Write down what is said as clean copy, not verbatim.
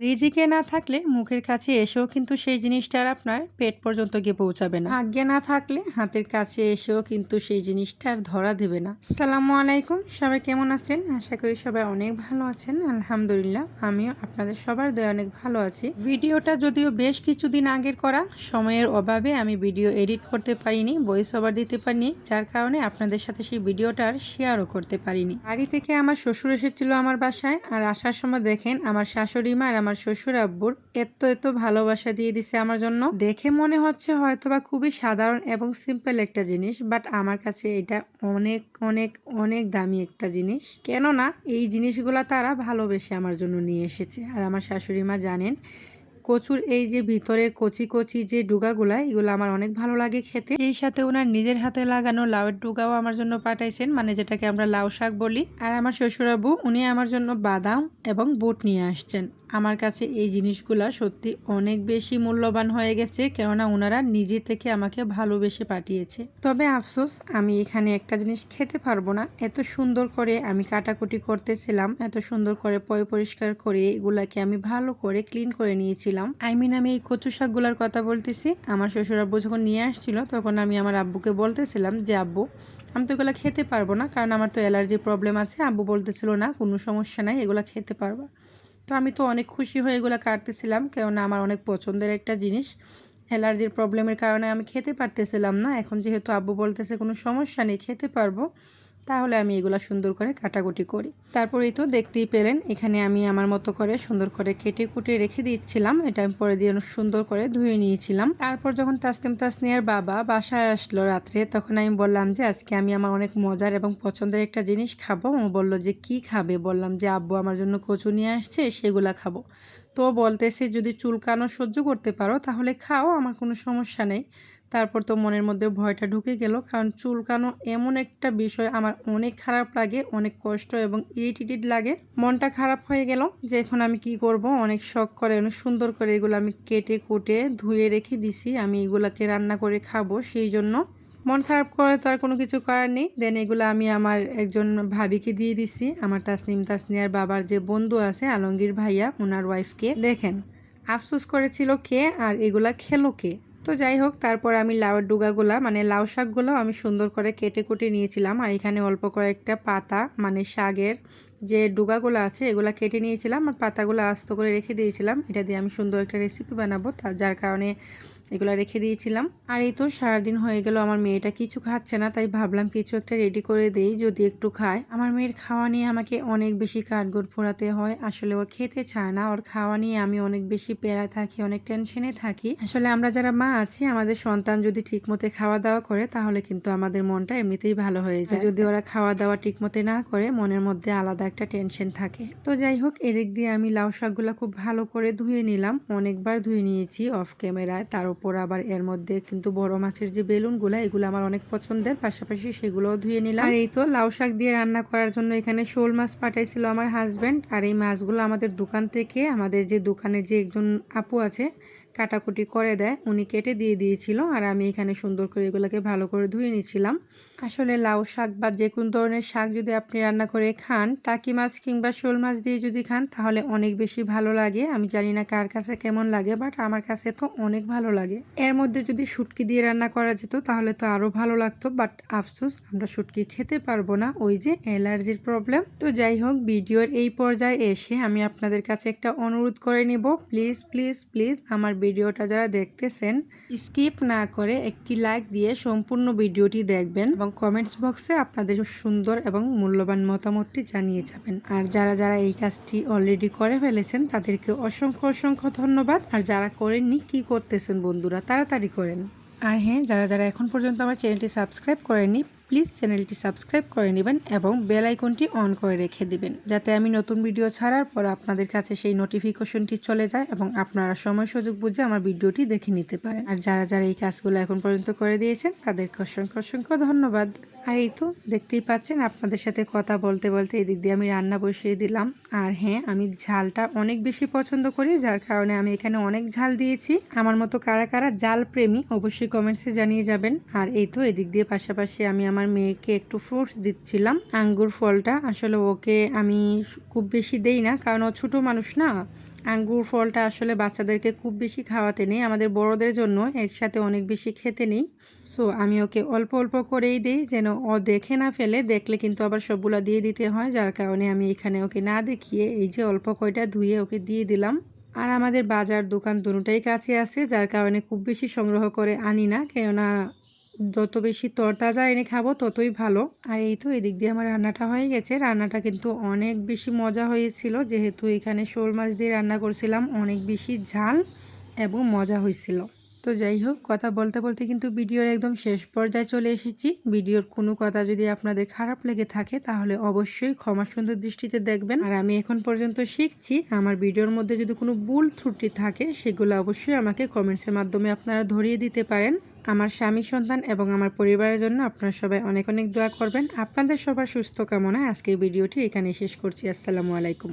রিজিকে না থাকলে মুখের কাছে এসেও কিন্তু সেই জিনিসটা আর আপনার পেট পর্যন্ত গিয়ে পৌঁছাবে না। ভাগ্যে না থাকলে হাতের কাছে এসেও কিন্তু সেই জিনিসটা আর ধরা দেবে না। আসসালামু আলাইকুম, সবাই কেমন আছেন? আশা করি সবাই অনেক ভালো আছেন। আলহামদুলিল্লাহ, আমিও আপনাদের সবার দয়া অনেক ভালো আছি। ভিডিওটা যদিও বেশ কিছুদিন আগের করা, সময়ের অভাবে আমি ভিডিও এডিট করতে পারিনি, ভয়েস ওভার দিতে পারিনি, যার কারণে আপনাদের সাথে সেই ভিডিওটা আর শেয়ারও করতে পারিনি। বাড়ি থেকে আমার শ্বশুর এসেছিল আমার বাসায়, আর আসার সময় দেখেন আমার শাশুড়ি মা আর আমার শ্বশুর আব্বুর এত ভালোবাসা দিয়ে দিছে আমার জন্য। দেখে মনে হচ্ছে হয়তোবা খুবই সাধারণ এবং সিম্পল একটা জিনিস, বাট আমার কাছে এটা অনেক অনেক অনেক দামি একটা জিনিস। কেননা এই জিনিসগুলা তারা ভালোবেসে আমার জন্য নিয়ে এসেছে। আর আমার শাশুড়ি মা জানেন কচুর এই যে ভিতরের কচি কচি যে ডুগাগুলা, এগুলো আমার অনেক ভালো লাগে খেতে। সেই সাথে ওনার নিজের হাতে লাগানো লাউয়ের ডুগাও আমার জন্য পাঠাইছেন, মানে যেটাকে আমরা লাউ শাক বলি। আর আমার শ্বশুরাবু উনি আমার জন্য বাদাম এবং বুট নিয়ে আসছেন। আমার কাছে এই জিনিসগুলা সত্যি অনেক বেশি মূল্যবান হয়ে গেছে, কেননা ওনারা নিজে থেকে আমাকে ভালোবেসে পাঠিয়েছে। তবে আফসোস, আমি এখানে একটা জিনিস খেতে পারবো না। এত সুন্দর করে আমি কাটাকুটি করতেছিলাম, এত সুন্দর করে পরিষ্কার করে এগুলাকে আমি ভালো করে ক্লিন করে নিয়েছিলাম। আমি এই কচু শাকগুলার কথা বলতেছি। আমার শ্বশুর আব্বু যখন নিয়ে আসছিল তখন আমি আমার আব্বুকে বলতেছিলাম যে আব্বু, আমি তো এগুলো খেতে পারবো না, কারণ আমার তো অ্যালার্জি প্রবলেম আছে। আব্বু বলতেছিল না, কোনো সমস্যা নাই, এগুলো খেতে পারবা। তো আমি তো অনেক খুশি হয়ে এগুলো কাটতেছিলাম, কেননা আমার অনেক পছন্দের একটা জিনিস। অ্যালার্জির প্রবলেমের কারণে আমি খেতে পারতেছিলাম না। এখন যেহেতু আব্বু বলতেছে কোনো সমস্যা নেই, খেতে পারবো, তাহলে আমি এগুলো সুন্দর করে কাটাকুটি করি। তারপরেই তো দেখতেই পেলেন, এখানে আমি আমার মতো করে সুন্দর করে কেটে কুটে রেখে দিচ্ছিলাম। এটা আমি পরে দিয়ে সুন্দর করে ধুয়ে নিয়েছিলাম। তারপর যখন তাসনিয়ার বাবা বাসায় আসলো রাত্রে, তখন আমি বললাম যে আজকে আমি আমার অনেক মজার এবং পছন্দের একটা জিনিস খাবো। ও বললো যে কি খাবে? বললাম যে আব্বু আমার জন্য কচু নিয়ে আসছে, সেগুলা খাবো। তো বলতেছে যদি চুলকানো সহ্য করতে পারো তাহলে খাও, আমার কোনো সমস্যা নেই। তারপর তো মনের মধ্যে ভয়টা ঢুকে গেল, কারণ চুলকানো এমন একটা বিষয় আমার অনেক খারাপ লাগে, অনেক কষ্ট এবং ইরিটেটেড লাগে। মনটা খারাপ হয়ে গেল যে এখন আমি কি করব। অনেক শখ করে অনেক সুন্দর করে এগুলো আমি কেটে কুটে ধুয়ে রেখে দিছি, আমি এগুলাকে রান্না করে খাবো। সেই জন্য মন খারাপ করে তো আর কোনো কিছু করার নেই। দেন এগুলো আমি আমার একজন ভাবিকে দিয়ে দিছি, আমার তাসনিয়ার বাবার যে বন্ধু আছে আলমগীর ভাইয়া, ওনার ওয়াইফকে। দেখেন আফসোস করেছিল কে আর এগুলা খেলো কে। তো যাই হোক, তারপর আমি লাউয়ের ডুগাগুলা মানে লাউ শাকগুলো আমি সুন্দর করে কেটে কুটে নিয়েছিলাম। আর এখানে অল্প কয়েকটা পাতা মানে শাকের যে ডুগাগুলো আছে এগুলা কেটে নিয়েছিলাম, আর পাতাগুলো আস্ত করে রেখে দিয়েছিলাম। এটা দিয়ে আমি সুন্দর একটা রেসিপি বানাবো, যার কারণে এগুলো রেখে দিয়েছিলাম। আর এই তো সারাদিন হয়ে গেল, আমার মেয়েটা কিছু খাচ্ছে না, তাই ভাবলাম কিছু একটা রেডি করে দেই, যদি একটু খায়। আমার মেয়ের খাওয়া নিয়ে আমাকে অনেক বেশি কাঠগড় ফোরাতে হয়। আসলে ও খেতে চায় না, ওর খাওয়া নিয়ে আমি অনেক বেশি প্যারা থাকি, অনেক টেনশনে থাকি। আসলে আমরা যারা মা আছি, আমাদের সন্তান যদি ঠিক মতো খাওয়া দাওয়া করে তাহলে কিন্তু আমাদের মনটা এমনিতেই ভালো হয়ে যায়। যদি ওরা খাওয়া দাওয়া ঠিক মতো না করে, মনের মধ্যে আলাদা একটা টেনশন থাকে। তো যাই হোক, এদিক দিয়ে আমি লাউ শাকগুলা খুব ভালো করে ধুয়ে নিলাম, অনেকবার ধুয়ে নিয়েছি অফ ক্যামেরায়। তার উপর আবার এর মধ্যে কিন্তু বড় মাছের যে বেলুনগুলা, এগুলো আমার অনেক পছন্দের, পাশাপাশি সেগুলোও ধুয়ে নিলাম। আর এই তো লাউ শাক দিয়ে রান্না করার জন্য এখানে শোল মাছ পাঠাইছিল আমার হাজব্যান্ড। আর এই মাছগুলো আমাদের দোকান থেকে, আমাদের যে দোকানে যে একজন আপু আছে কাটাকুটি করে দেয়, উনি কেটে দিয়ে দিয়েছিল। আর আমি এখানে সুন্দর করে এগুলোকে ভালো করে ধুয়ে নিচ্ছিলাম। আসলে লাউ শাক বা যে কোনো ধরনের শাক যদি আপনি রান্না করে খান, টাকি মাছ কিংবা শোল মাছ দিয়ে যদি খান, তাহলে অনেক বেশি ভালো লাগে। আমি জানি না কার কাছে কেমন লাগে, বাট আমার কাছে তো অনেক ভালো লাগে। এর মধ্যে যদি শুটকি দিয়ে রান্না করা যেত তাহলে তো আরো ভালো লাগতো, বাট আফসোস আমরা শুটকি খেতে পারবো না, ওই যে অ্যালার্জির প্রবলেম। তো যাই হোক, ভিডিওর এই পর্যায়ে এসে আমি আপনাদের কাছে একটা অনুরোধ করে নিব, প্লিজ প্লিজ প্লিজ আমার ভিডিওটা যারা দেখতেছেন স্কিপ না করে একটি লাইক দিয়ে সম্পূর্ণ ভিডিওটি দেখবেন এবং কমেন্টস বক্সে আপনাদের সুন্দর এবং মূল্যবান মতামতটি জানিয়ে যাবেন। আর যারা যারা এই কাজটি অলরেডি করে ফেলেছেন তাদেরকে অসংখ্য অসংখ্য ধন্যবাদ। আর যারা করেননি, কি করতেছেন বন্ধুরা, তাড়াতাড়ি করেন। আর হ্যাঁ, যারা যারা এখন পর্যন্ত আমার চ্যানেলটি সাবস্ক্রাইব করেননি, প্লিজ চ্যানেলটি সাবস্ক্রাইব করে নেবেন এবং বেল আইকনটি অন করে রেখে দিবেন, যাতে আমি নতুন ভিডিও ছাড়ার পর আপনাদের কাছে সেই নোটিফিকেশনটি চলে যায় এবং আপনারা সময় সুযোগ বুঝে আমার ভিডিওটি দেখে নিতে পারেন। আর যারা যারা এই কাজগুলো এখন পর্যন্ত করে দিয়েছেন তাদেরকে অসংখ্য অসংখ্য ধন্যবাদ। আর এই তো দেখতেই পাচ্ছেন, আপনাদের সাথে কথা বলতে বলতে এদিক দিয়ে আমি রান্না বসিয়ে দিলাম। আর হ্যাঁ, আমি ঝালটা অনেক বেশি পছন্দ করি, যার কারণে আমি এখানে অনেক ঝাল দিয়েছি। আমার মতো কারা কারা জাল প্রেমী অবশ্যই কমেন্টসে জানিয়ে যাবেন। আর এই তো এদিক দিয়ে পাশাপাশি আমি আমার মেয়েকে একটু ফ্রুটস দিচ্ছিলাম, আঙ্গুর ফলটা। আসলে ওকে আমি খুব বেশি দেই না, কারণ ও ছোটো মানুষ না, আঙ্গুর ফলটা আসলে বাচ্চাদেরকে খুব বেশি খাওয়াতে নেই, আমাদের বড়দের জন্য একসাথে অনেক বেশি খেতে নেই। সো আমি ওকে অল্প অল্প করেই দিই, যেন ও দেখে না ফেলে, দেখলে কিন্তু আবার সবগুলো দিয়ে দিতে হয়। যার কারণে আমি এখানে ওকে না দেখিয়ে এই যে অল্প কয়টা ধুয়ে ওকে দিয়ে দিলাম। আর আমাদের বাজার দোকান দুটোটাই কাছে আছে, যার কারণে খুব বেশি সংগ্রহ করে আনি না, কেননা যত বেশি তরতাজা এনে খাবো ততই ভালো। আর এই তো এদিক দিয়ে আমার রান্নাটা হয়ে গেছে। রান্নাটা কিন্তু অনেক বেশি মজা হয়েছিল, যেহেতু এখানে শোল মাছ দিয়ে রান্না করছিলাম, অনেক বেশি ঝাল এবং মজা হয়েছিল। তো যাই হোক, কথা বলতে বলতে কিন্তু ভিডিওর একদম শেষ পর্যায়ে চলে এসেছি। ভিডিওর কোনো কথা যদি আপনাদের খারাপ লেগে থাকে তাহলে অবশ্যই ক্ষমা সুন্দর দৃষ্টিতে দেখবেন। আর আমি এখন পর্যন্ত শিখছি, আমার ভিডিওর মধ্যে যদি কোনো ভুল ত্রুটি থাকে সেগুলো অবশ্যই আমাকে কমেন্টসের মাধ্যমে আপনারা ধরিয়ে দিতে পারেন। আমার স্বামী, সন্তান এবং আমার পরিবারের জন্য আপনারা সবাই অনেক অনেক দোয়া করবেন। আপনাদের সবার সুস্থ কামনায় আজকের ভিডিওটি এখানে শেষ করছি। আসসালামু আলাইকুম।